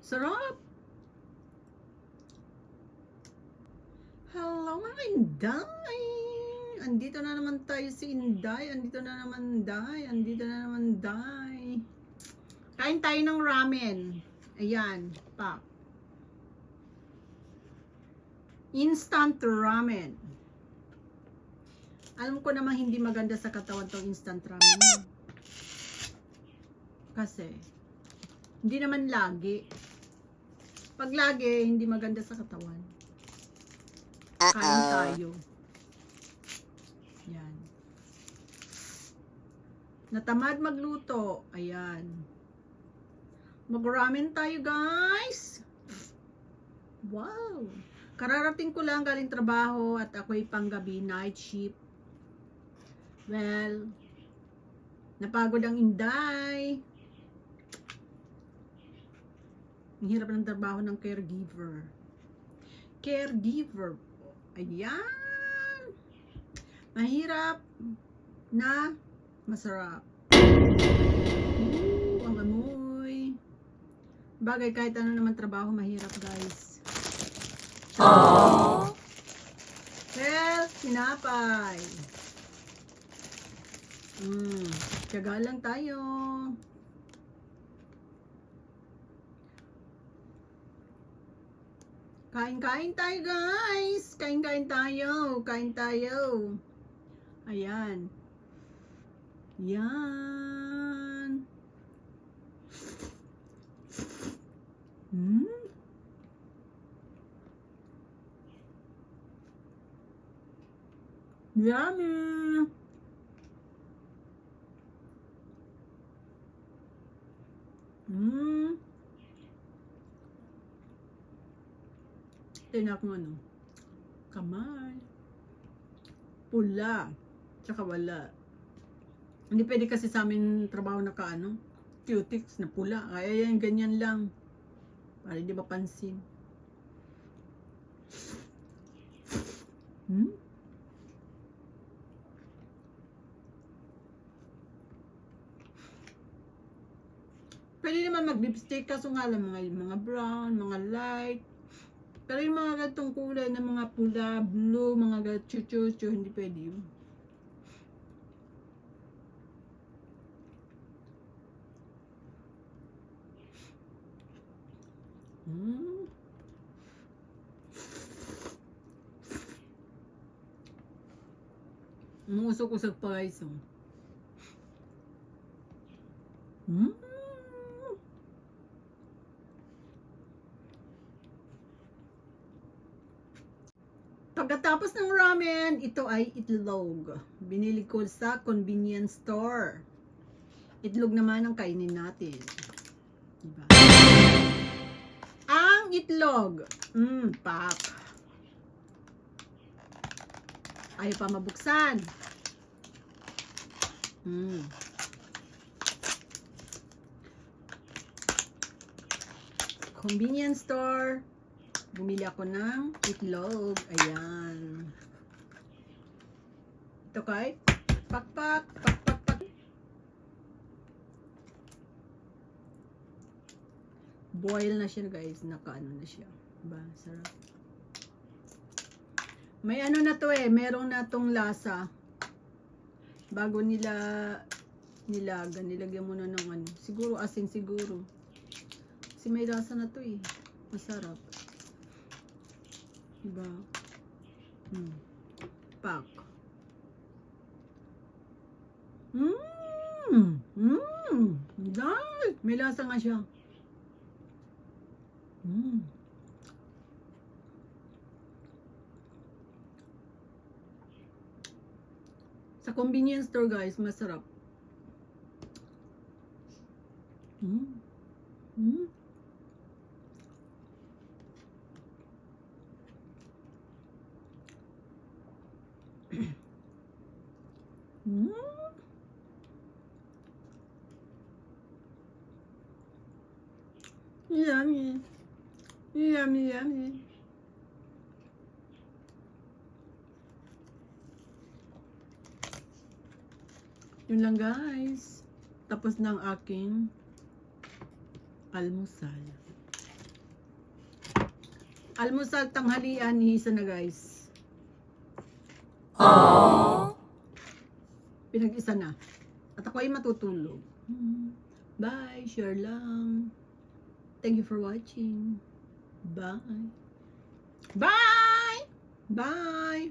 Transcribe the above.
Sarap! Hello mga Inday! Andito na naman tayo si Inday. Andito na naman Day. Kain tayo ng ramen. Ayan, pak. Instant ramen. Alam ko naman hindi maganda sa katawan tong instant ramen. Kasi, hindi naman lagi. Pag lagi, hindi maganda sa katawan. Kain tayo. Yan. Natamad magluto. Ayan. Mag-ramen tayo, guys. Wow. Kararating ko lang galing trabaho at ako'y panggabi, night shift. Well, napagod ang Inday. Ang hirap ng trabaho ng caregiver. Caregiver. Ayan. Mahirap na masarap. Ang amoy. Bagay kahit ano naman trabaho, mahirap, guys. Aww. Well, sinapay. Tiyaga lang tayo. Kain-kain tayo, guys. Kain-kain tayo. Kain tayo. Ayan. Yan. Yummy. Tinak mo ano? Kamay. Pula. Tsaka wala. Hindi pwede kasi sa amin trabaho na kaano. Cutics na pula. Kaya yan, ganyan lang. Para hindi mapansin. Pwede naman mag-lipstick kaso nga lang mga brown, mga light. Pero yung mga ganitong kulay na mga pula, blue, mga chuchu-chu, hindi pwede yun. Umusok-usok pa, guys. Pagkatapos ng ramen, ito ay itlog. Binili ko sa convenience store. Itlog naman ang kainin natin. Diba? Ang itlog. Pak. Ayaw pa mabuksan. Convenience store. Bumili ako ng itlog. Ayan. Ito kay pak. Boil na siya, guys. Nakaano na siya. Diba? Sarap. May ano na to merong na tong lasa. Bago nilaga, nilagyan mo na ng ano. Siguro asin siguro. Kasi may lasa na to Masarap. Diba? Pak. Dahil may lasa nga siya. Sa convenience store, guys, masarap. Yummy. Yummy. Yun lang, guys. Tapos ng aking almusal. Almusal, tanghalian, hisa na guys. Pinag-isa na. At ako ay matutulog. Bye, share lang. Thank you for watching. Bye. Bye! Bye!